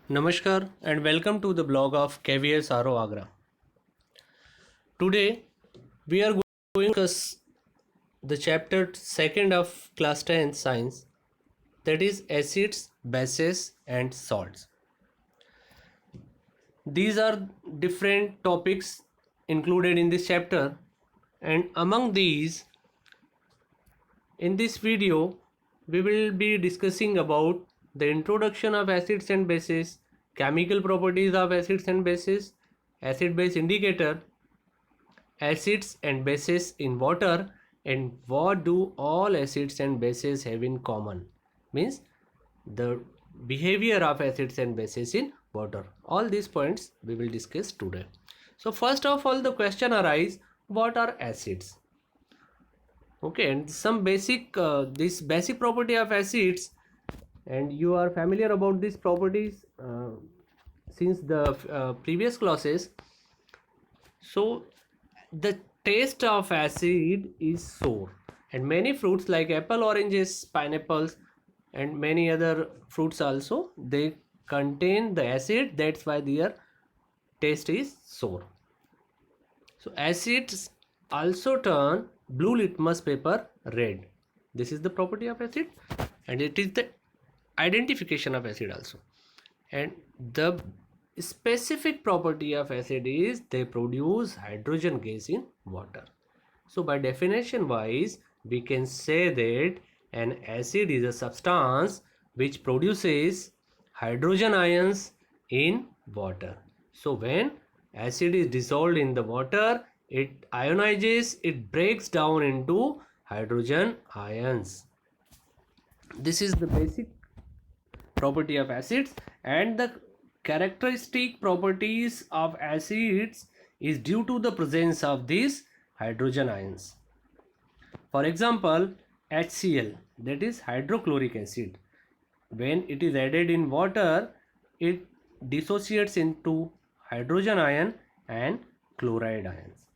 Namaskar and welcome to the blog of KVS RO Agra. Today we are going to discuss the chapter 2nd of class 10 science, that is acids, bases and salts. These are different topics included in this chapter, and among these, in this video we will be discussing about the introduction of acids and bases, chemical properties of acids and bases, acid base indicator, acids and bases in water, and what do all acids and bases have in common, means the behavior of acids and bases in water. All these points we will discuss today. So first of all, the question arises, what are acids? Okay, and some basic this basic property of acids, and you are familiar about these properties since the previous classes. So the taste of acid is sour, and many fruits like apple, oranges, pineapples and many other fruits also, they contain the acid, that's why their taste is sour. So acids also turn blue litmus paper red. This is the property of acid, and it is the identification of acid also. And the specific property of acid is they produce hydrogen gas in water. So by definition wise, we can say that an acid is a substance which produces hydrogen ions in water. So when acid is dissolved in the water, it ionizes, it breaks down into hydrogen ions. This is the basic property of acids, and the characteristic properties of acids is due to the presence of these hydrogen ions. For example, HCl, that is hydrochloric acid, when it is added in water, it dissociates into hydrogen ion and chloride ions.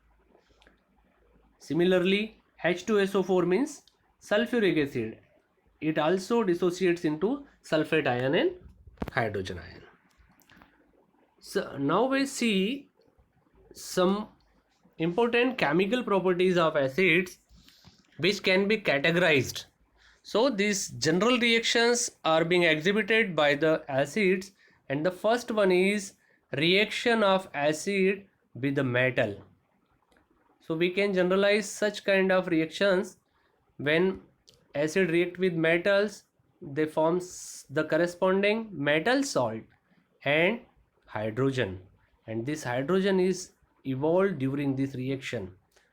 Similarly, H2SO4 means sulfuric acid, it also dissociates into sulfate ion and hydrogen ion. So now we see some important chemical properties of acids which can be categorized. So these general reactions are being exhibited by the acids, and the first one is reaction of acid with the metal. So we can generalize such kind of reactions. When acid react with metals, they form the corresponding metal salt and hydrogen, and this hydrogen is evolved during this reaction.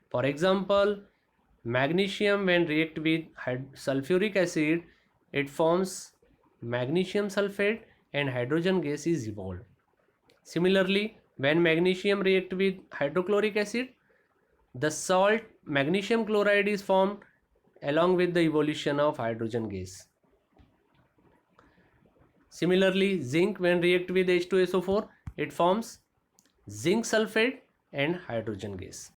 For example, magnesium when react with sulfuric acid, it forms magnesium sulfate and hydrogen gas is evolved. Similarly, when magnesium react with hydrochloric acid, the salt magnesium chloride is formed along with the evolution of hydrogen gas. Similarly, zinc when react with H2SO4, it forms zinc sulfate and hydrogen gas.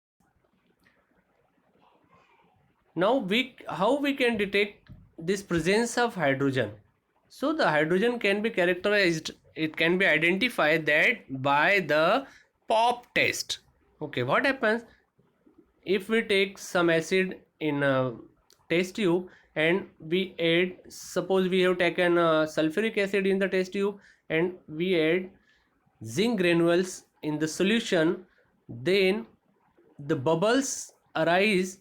Now how we can detect this presence of hydrogen? So the hydrogen can be characterized, it can be identified that by the pop test. Okay, what happens if we take some acid in a test tube and we add, suppose we have taken sulfuric acid in the test tube and we add zinc granules in the solution, then the bubbles arise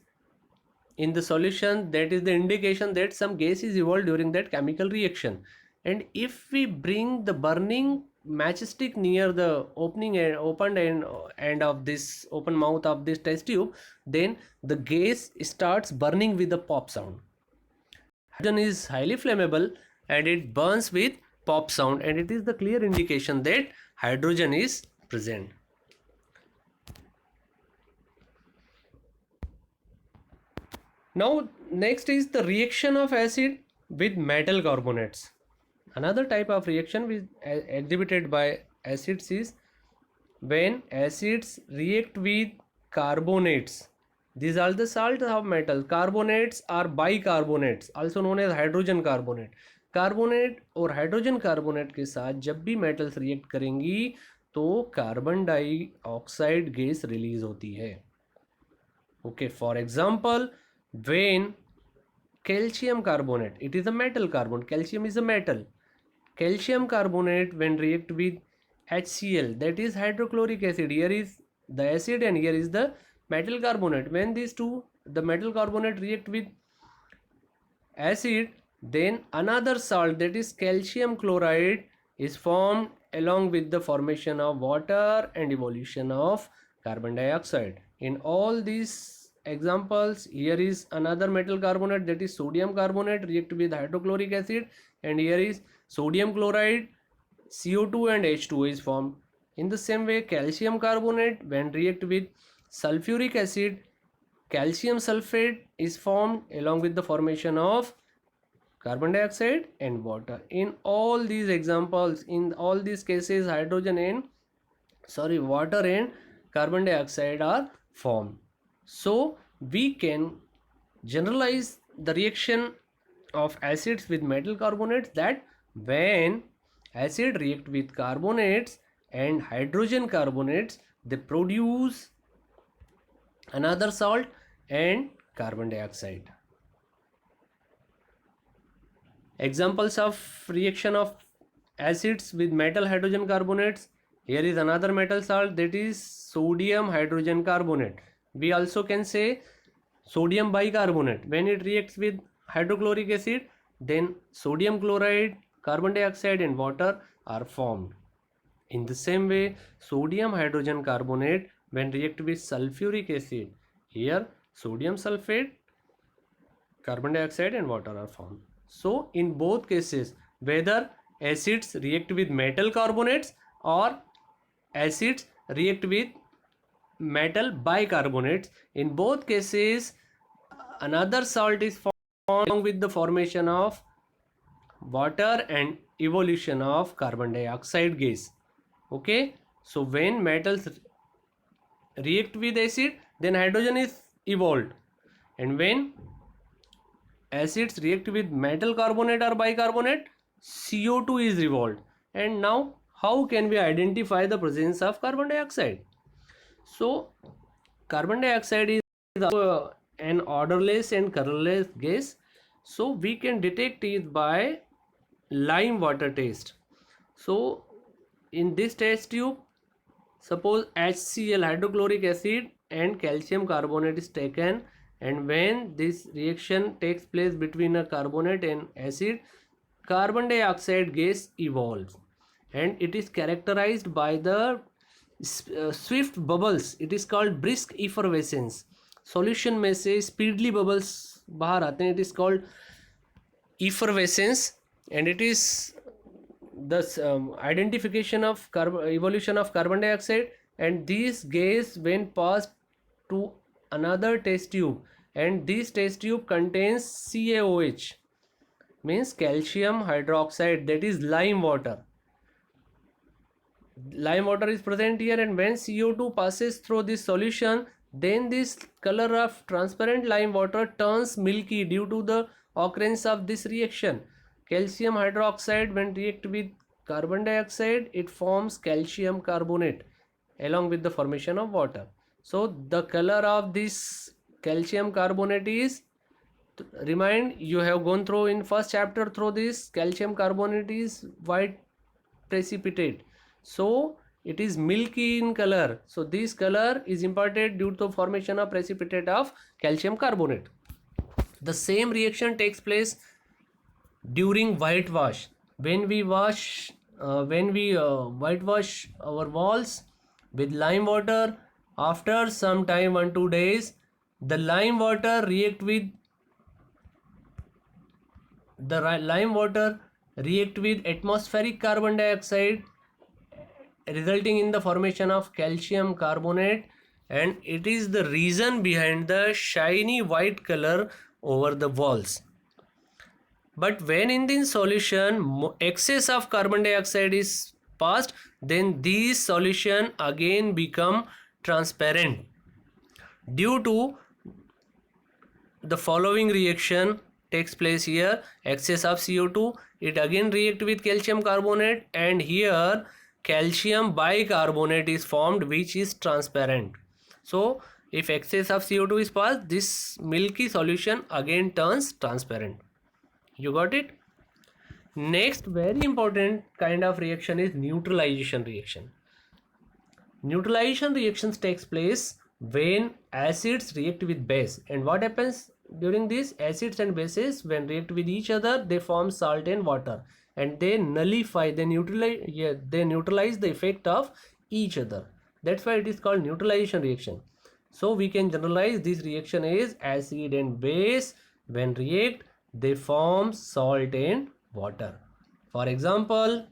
in the solution, that is the indication that some gas is evolved during that chemical reaction. And if we bring the burning matchstick near the opening and opened end of this open mouth of this test tube, then the gas starts burning with the pop sound. Hydrogen is highly flammable and it burns with pop sound, and it is the clear indication that hydrogen is present. Now next is the reaction of acid with metal carbonates. Another type of reaction which exhibited by acids is when acids react with carbonates. These are the salts of metal. Carbonates are bicarbonates, also known as hydrogen carbonate. Carbonate और hydrogen carbonate के साथ जब भी metals react करेंगी तो carbon dioxide gas release होती है. Okay, for example, when calcium carbonate, it is a metal carbon, calcium is a metal, calcium carbonate when react with HCl, that is hydrochloric acid, here is the acid and here is the metal carbonate. When these two, the metal carbonate react with acid, then another salt, that is calcium chloride, is formed along with the formation of water and evolution of carbon dioxide. In all these examples, here is another metal carbonate, that is sodium carbonate, react with hydrochloric acid, and here is sodium chloride, CO2 and H2O is formed. In the same way, calcium carbonate when react with sulfuric acid, calcium sulfate is formed along with the formation of carbon dioxide and water. In all these examples, in all these cases, water and carbon dioxide are formed. So we can generalize the reaction of acids with metal carbonates, that when acid react with carbonates and hydrogen carbonates, they produce another salt and carbon dioxide. Examples of reaction of acids with metal hydrogen carbonates, here is another metal salt, that is sodium hydrogen carbonate. We also can say sodium bicarbonate. When it reacts with hydrochloric acid, then sodium chloride, carbon dioxide and water are formed. In the same way, sodium hydrogen carbonate when react with sulfuric acid, here sodium sulfate, carbon dioxide and water are formed. So in both cases, whether acids react with metal carbonates or acids react with metal bicarbonates, in both cases another salt is formed along with the formation of water and evolution of carbon dioxide gas. Okay, so when metals react with acid, then hydrogen is evolved, and when acids react with metal carbonate or bicarbonate, CO2 is evolved. And now how can we identify the presence of carbon dioxide? So carbon dioxide is an odorless and colorless gas, so we can detect it by lime water test. So in this test tube, suppose HCl, hydrochloric acid, and calcium carbonate is taken, and when this reaction takes place between a carbonate and acid, carbon dioxide gas evolves, and it is characterized by the swift bubbles. It is called brisk effervescence. Solution में से speedly bubbles बाहर आते हैं. It is called effervescence, and it is the identification of evolution of carbon dioxide, and these gas when passed to another test tube, and this test tube contains CaOH, means calcium hydroxide, that is lime water. Lime water is present here, and when CO2 passes through this solution, then this color of transparent lime water turns milky due to the occurrence of this reaction. Calcium hydroxide when react with carbon dioxide, it forms calcium carbonate along with the formation of water. So the color of this calcium carbonate is, remind, you have gone through in first chapter through this, calcium carbonate is white precipitate, so it is milky in color. So this color is imparted due to formation of precipitate of calcium carbonate. The same reaction takes place during whitewash. When we whitewash our walls with lime water, after some time 1-2 days, the lime water react with atmospheric carbon dioxide, resulting in the formation of calcium carbonate, and it is the reason behind the shiny white color over the walls. But when in the solution excess of carbon dioxide is passed, then these solution again become transparent due to the following reaction takes place here. Excess of CO2, it again react with calcium carbonate, and here calcium bicarbonate is formed, which is transparent. So if excess of CO2 is passed, this milky solution again turns transparent. You got it? Next very important kind of reaction is neutralization reaction. Neutralization reactions takes place when acids react with base, and what happens during this? Acids and bases when react with each other, they form salt and water, and they nullify, they neutralize the effect of each other. That's why it is called neutralization reaction. So we can generalize this reaction as acid and base when react, they form salt and water. For example,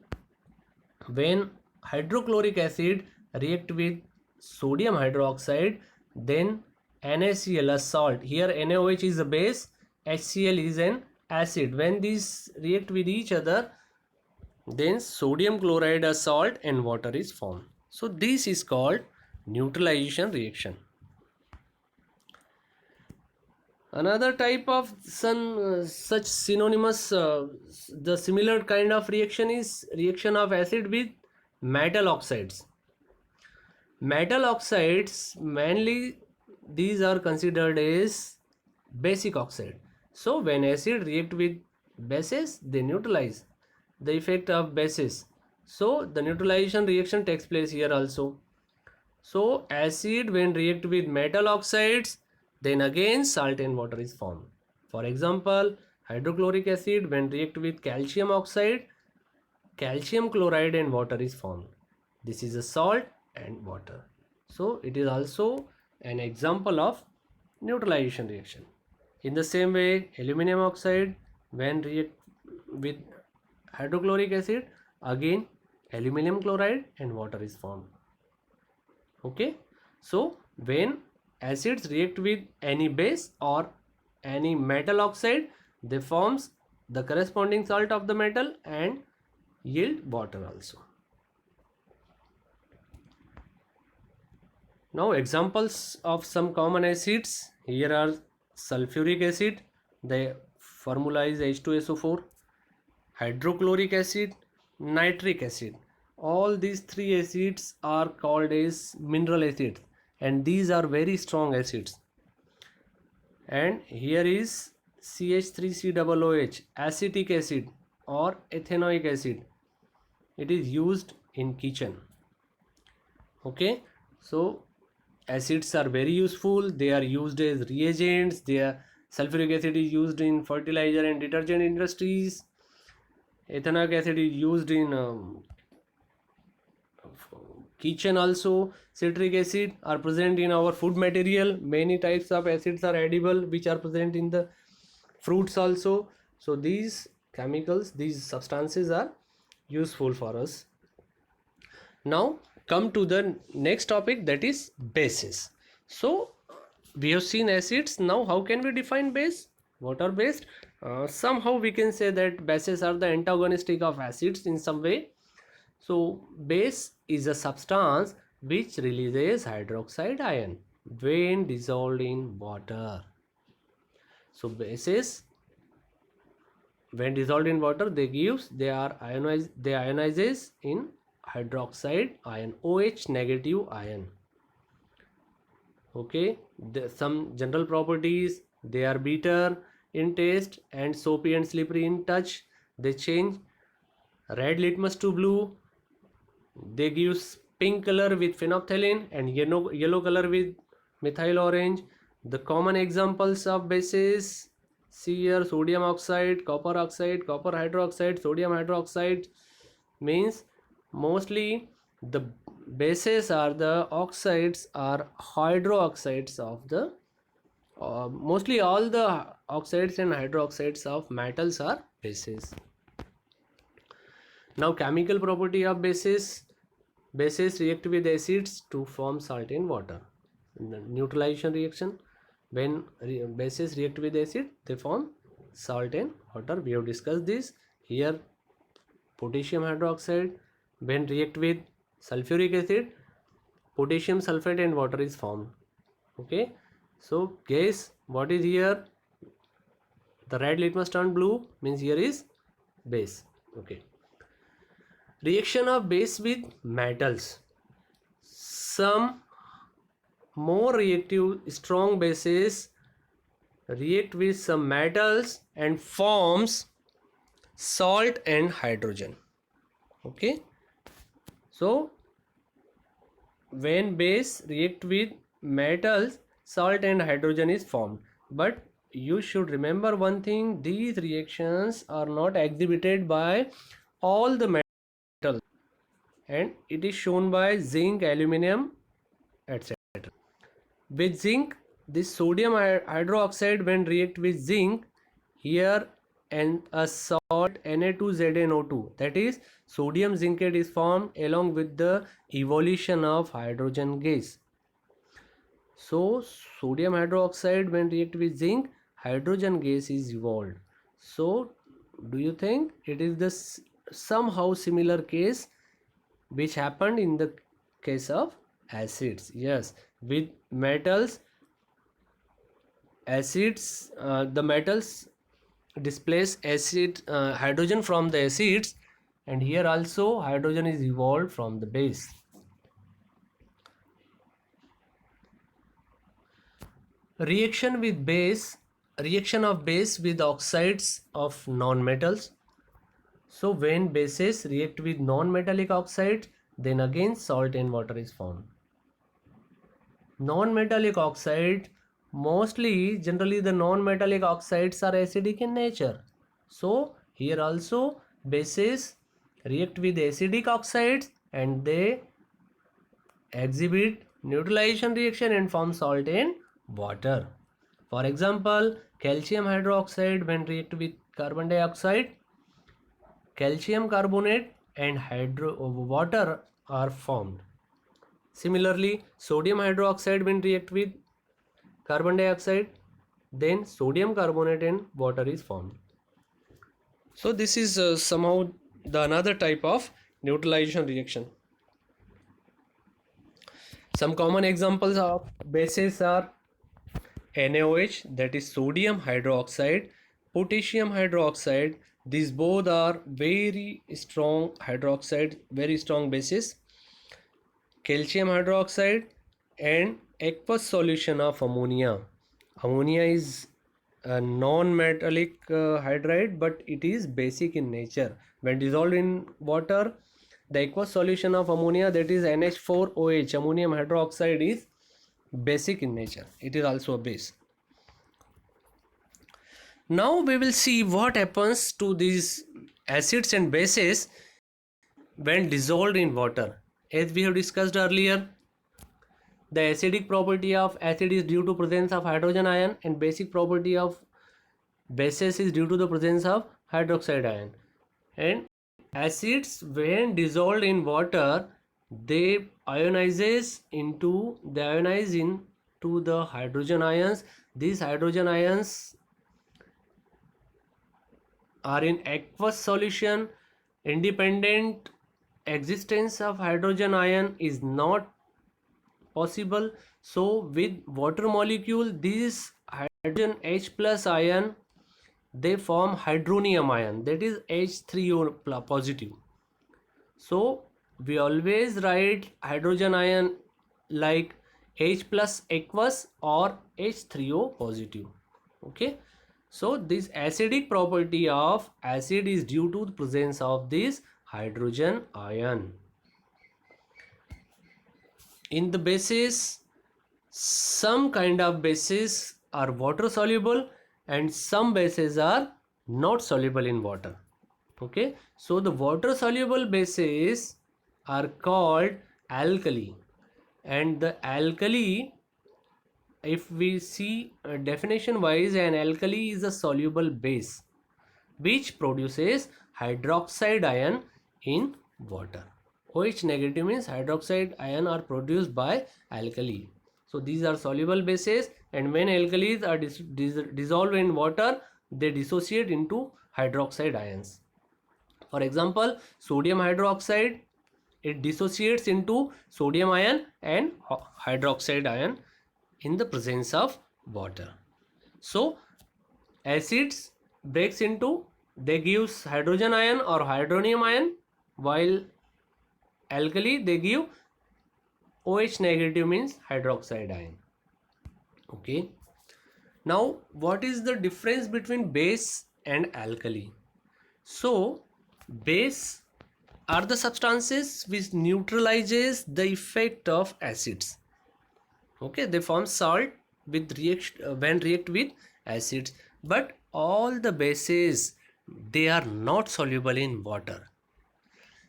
when hydrochloric acid react with sodium hydroxide, then NaCl, a salt, here NaOH is a base, HCl is an acid. When these react with each other, then sodium chloride, a salt, and water is formed. So this is called neutralization reaction. Another type of such synonymous, the similar kind of reaction is reaction of acid with metal oxides. Metal oxides, mainly these are considered as basic oxide. So when acid react with bases, they neutralize the effect of bases. So the neutralization reaction takes place here also. So acid when react with metal oxides, then again salt and water is formed. For example, hydrochloric acid when react with calcium oxide, calcium chloride and water is formed. This is a salt and water. So it is also an example of neutralization reaction. In the same way, aluminum oxide when react with hydrochloric acid, again aluminum chloride and water is formed. Okay, so when acids react with any base or any metal oxide, they forms the corresponding salt of the metal and yield water also. Now examples of some common acids, here are sulfuric acid, the formula is H2SO4, hydrochloric acid, nitric acid. All these three acids are called as mineral acids, and these are very strong acids. And here is CH3COOH, acetic acid or ethanoic acid. It is used in kitchen. Okay, so acids are very useful. They are used as reagents. Sulfuric acid is used in fertilizer and detergent industries. Ethanoic acid is used in kitchen also. Citric acid are present in our food material. Many types of acids are edible, which are present in the fruits also. So these chemicals, these substances are useful for us. Now come to the next topic, that is bases. So we have seen acids. Now how can we define base? What are based? Somehow we can say that bases are the antagonistic of acids in some way. So base is a substance which releases hydroxide ion when dissolved in water. So bases when dissolved in water, they ionizes in hydroxide ion, OH negative ion. Okay, some general properties, they are bitter in taste and soapy and slippery in touch. They change red litmus to blue. They give pink color with phenolphthalein and yellow color with methyl orange. The common examples of bases, see here, sodium oxide, copper hydroxide, sodium hydroxide. Means mostly the bases are the oxides are hydroxides of the mostly all the oxides and hydroxides of metals are bases. Now chemical property of bases. Bases react with acids to form salt and water. In the neutralization reaction, when bases react with acid, they form salt and water. We have discussed this. Here potassium hydroxide when react with sulfuric acid, potassium sulfate and water is formed. Okay, so guess what is here? The red litmus turned blue, means here is base. Okay. Reaction of base with metals. Some more reactive strong bases react with some metals and forms salt and hydrogen. Okay. So when base react with metals, salt and hydrogen is formed. But you should remember one thing, these reactions are not exhibited by all the metals, and it is shown by zinc, aluminum, etc. With zinc, this sodium hydroxide when react with zinc, here and a salt Na2ZnO2, that is sodium zincate is formed along with the evolution of hydrogen gas. So sodium hydroxide when react with zinc, hydrogen gas is evolved. So do you think it is the somehow similar case which happened in the case of acids? Yes, with metals, acids, the metals displace acid hydrogen from the acids, and here also hydrogen is evolved from the base. Reaction with base, reaction of base with oxides of non-metals. So when bases react with non-metallic oxides, then again salt and water is formed. Non-metallic oxide, mostly generally the non-metallic oxides are acidic in nature. So here also bases react with acidic oxides and they exhibit neutralization reaction and form salt and water. For example, calcium hydroxide when react with carbon dioxide, calcium carbonate and water are formed. Similarly, sodium hydroxide when react with carbon dioxide, then sodium carbonate and water is formed. So this is somehow the another type of neutralization reaction. Some common examples of bases are NaOH, that is sodium hydroxide, potassium hydroxide. These both are very strong hydroxide, very strong bases. Calcium hydroxide and aqueous solution of ammonia. Ammonia is a non-metallic hydride, but it is basic in nature. When dissolved in water, the aqueous solution of ammonia, that is NH4OH, ammonium hydroxide, is basic in nature. It is also a base. Now we will see what happens to these acids and bases when dissolved in water. As we have discussed earlier, the acidic property of acid is due to presence of hydrogen ion, and basic property of bases is due to the presence of hydroxide ion. And acids when dissolved in water, they ionize into the hydrogen ions. These hydrogen ions are in aqueous solution. Independent existence of hydrogen ion is not possible. So with water molecule, these hydrogen H plus ion, they form hydronium ion, that is H3O positive. So we always write hydrogen ion like H plus aqueous or H3O positive. Okay, so this acidic property of acid is due to the presence of this hydrogen ion. In the bases, some kind of bases are water soluble and some bases are not soluble in water. Okay, so the water soluble bases are called alkali, and the alkali, if we see definition wise, an alkali is a soluble base which produces hydroxide ion in water. OH negative means hydroxide ion are produced by alkali. So these are soluble bases, and when alkalis are dissolved in water, they dissociate into hydroxide ions. For example, sodium hydroxide, it dissociates into sodium ion and hydroxide ion in the presence of water. So acids breaks into they gives hydrogen ion or hydronium ion, while alkali they give OH negative, means hydroxide ion. Okay. Now, what is the difference between base and alkali? So, base are the substances which neutralizes the effect of acids. Okay, they form salt with reaction when react with acids, but all the bases, they are not soluble in water.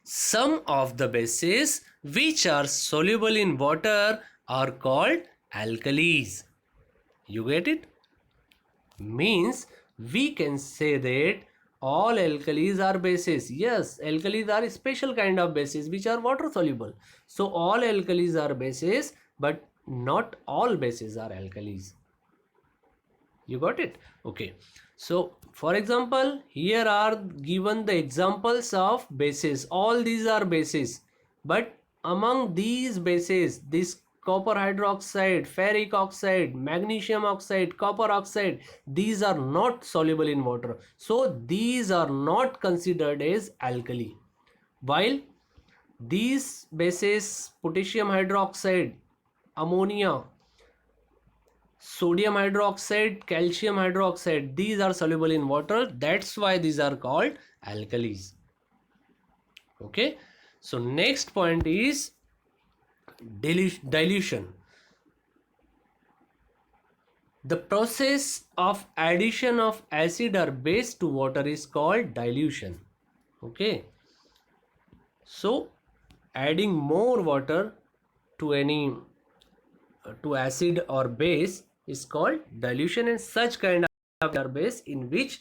Some of the bases which are soluble in water are called alkalis. You get it? Means we can say that all alkalis are bases. Yes, alkalis are a special kind of bases which are water soluble. So all alkalis are bases, but not all bases are alkalis. You got it? Okay. So for example, here are given the examples of bases. All these are bases, but among these bases, this copper hydroxide, ferric oxide, magnesium oxide, copper oxide, these are not soluble in water. So these are not considered as alkali. While these bases, potassium hydroxide, ammonia, sodium hydroxide, calcium hydroxide, these are soluble in water. That's why these are called alkalis. Okay. So next point is dilution. The process of addition of acid or base to water is called dilution. Okay. So adding more water to any to acid or base is called dilution, and such kind of base in which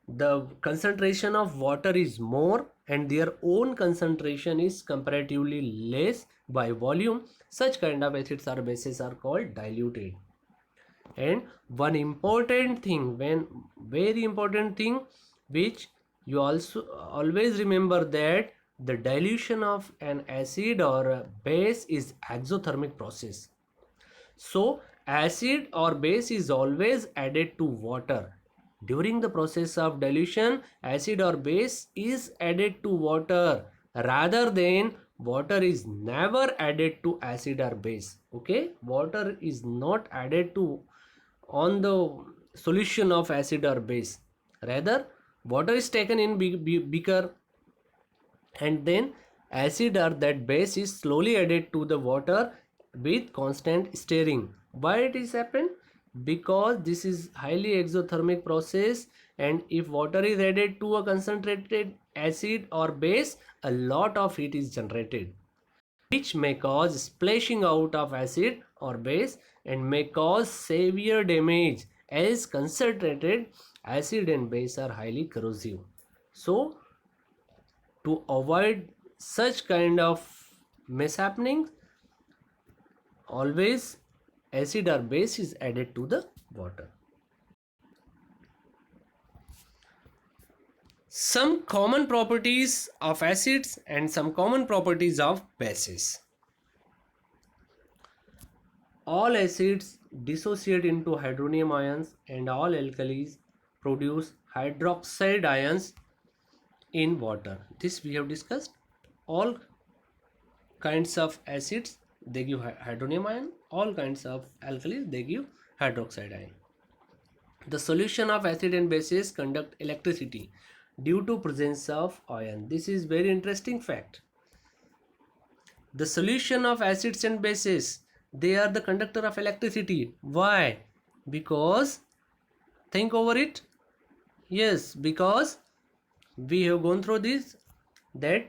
the concentration of water is more and their own concentration is comparatively less by volume, such kind of acids or bases are called diluted. And one important thing, very important thing, which you also always remember, that the dilution of an acid or a base is exothermic process. So acid or base is always added to water. During the process of dilution, acid or base is added to water, rather than water is never added to acid or base. Okay, water is not added to on the solution of acid or base. Rather, water is taken in beaker, and then acid or that base is slowly added to the water with constant stirring. Why it is happen? Because this is highly exothermic process, and if water is added to a concentrated acid or base, a lot of heat is generated, which may cause splashing out of acid or base and may cause severe damage, as concentrated acid and base are highly corrosive. So to avoid such kind of mishappenings, always acid or base is added to the water. Some common properties of acids and some common properties of bases. All acids dissociate into hydronium ions, and all alkalis produce hydroxide ions in water. This we have discussed. All kinds of acids, they give hydronium ion. All kinds of alkalis, they give hydroxide ion. The solution of acid and bases conduct electricity due to presence of ion. This is very interesting fact. The solution of acids and bases, they are the conductor of electricity. Why? Because, think over it. Yes, because we have gone through this, that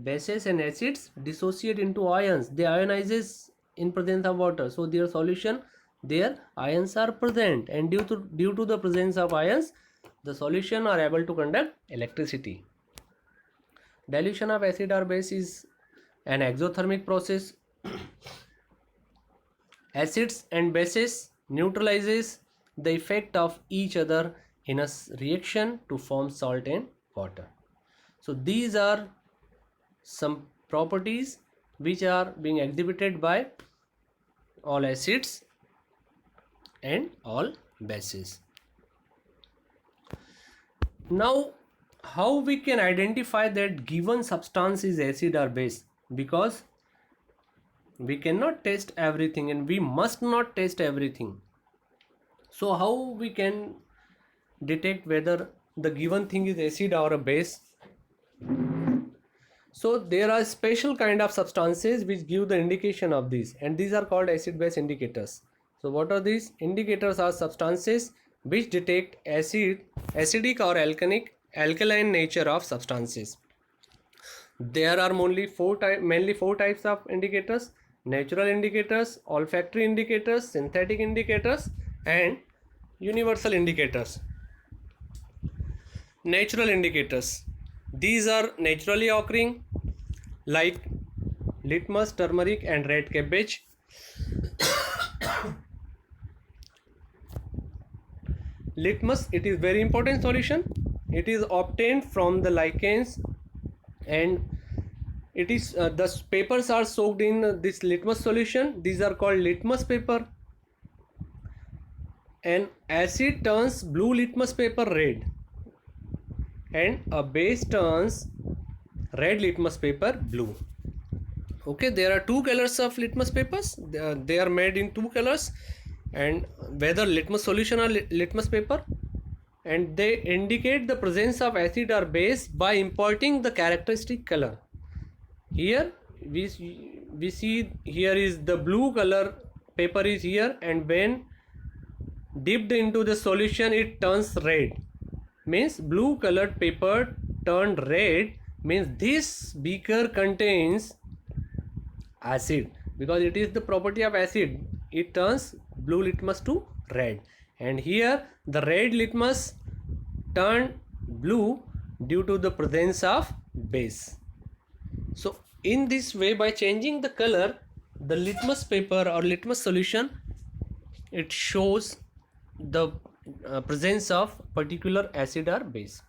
bases and acids dissociate into ions. They ionizes in presence of water. So their solution, their ions are present, and due to the presence of ions, the solution are able to conduct electricity. Dilution of acid or base is an exothermic process. Acids and bases neutralizes the effect of each other in a reaction to form salt and water. So these are some properties which are being exhibited by all acids and all bases. Now how we can identify that given substance is acid or base? Because we cannot test everything and we must not test everything. So how we can detect whether the given thing is acid or a base? So there are special kind of substances which give the indication of this, and these are called acid base indicators. So what are these? Indicators are substances which detect acidic or alkaline nature of substances. There are mainly four types of indicators: natural indicators, olfactory indicators, synthetic indicators, and universal indicators. Natural indicators, these are naturally occurring, like litmus, turmeric, and red cabbage. Litmus, it is very important solution. It is obtained from the lichens, and it is the papers are soaked in this litmus solution. These are called litmus paper. And acid turns blue litmus paper red, and a base turns red litmus paper blue. Okay, there are two colors of litmus papers. They are made in two colors, and whether litmus solution or litmus paper, and they indicate the presence of acid or base by imparting the characteristic color. Here we see here is the blue color paper is here, and when dipped into the solution it turns red. Means blue colored paper turned red means this beaker contains acid, because it is the property of acid. It turns blue litmus to red, and here the red litmus turned blue due to the presence of base. So in this way, by changing the color, the litmus paper or litmus solution, it shows the presence of particular acid or base.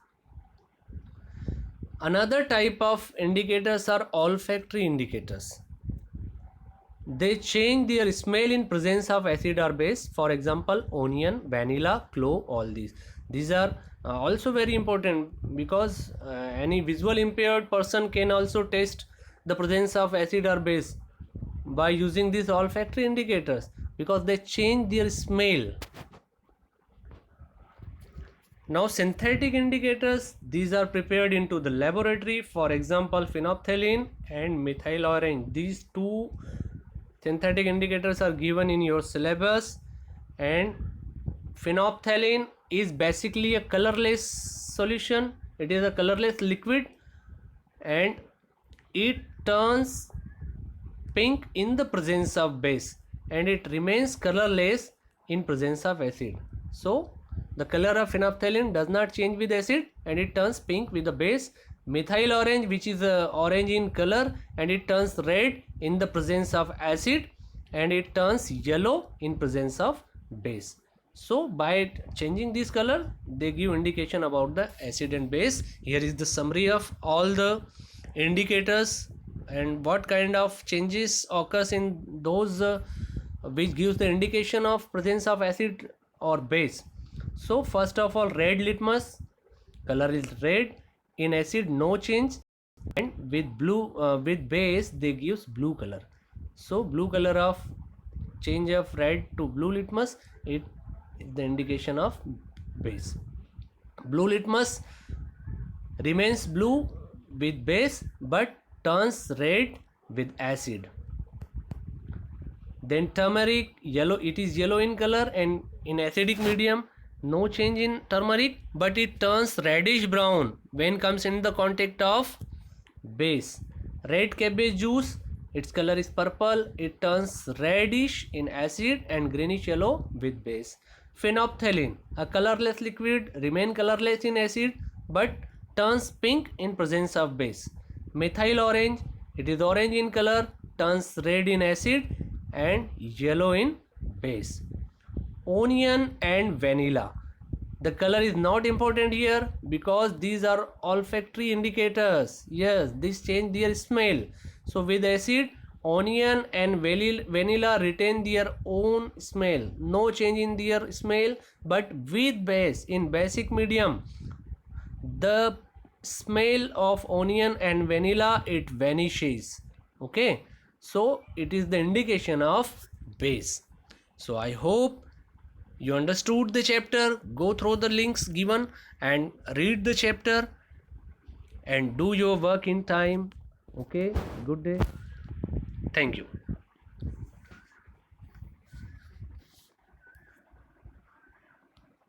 Another type of indicators are olfactory indicators. They change their smell in presence of acid or base. For example, onion, vanilla, clove, all these. These are also very important, because any visual impaired person can also test the presence of acid or base by using these olfactory indicators, because they change their smell. Now synthetic indicators, these are prepared into the laboratory. For example, phenolphthalein and methyl orange. These two synthetic indicators are given in your syllabus, and phenolphthalein is basically a colorless solution. It is a colorless liquid, and it turns pink in the presence of base, and it remains colorless in presence of acid. So the color of phenolphthalein does not change with acid, and it turns pink with the base. Methyl orange, which is orange in color, and it turns red in the presence of acid, and it turns yellow in presence of base. So by changing this color, they give indication about the acid and base. Here is the summary of all the indicators and what kind of changes occurs in those which gives the indication of presence of acid or base. So first of all, red litmus, color is red. In acid no change, and with with base they gives blue color. So blue color of change of red to blue litmus, it is the indication of base. Blue litmus remains blue with base but turns red with acid. Then turmeric, yellow, it is yellow in color, and in acidic medium no change in turmeric, but it turns reddish brown when comes in the contact of base. Red cabbage juice, its color is purple, it turns reddish in acid and greenish yellow with base. Phenolphthalein, a colorless liquid, remain colorless in acid but turns pink in presence of base. Methyl orange, it is orange in color, turns red in acid and yellow in base. Onion and vanilla, the color is not important here because these are olfactory indicators. Yes, this change their smell. So with acid, onion and vanilla retain their own smell, no change in their smell. But with base, in basic medium, the smell of onion and vanilla, it vanishes. Okay, so it is the indication of base. So I hope you understood the chapter. Go through the links given and read the chapter and do your work in time. Okay, good day. Thank you.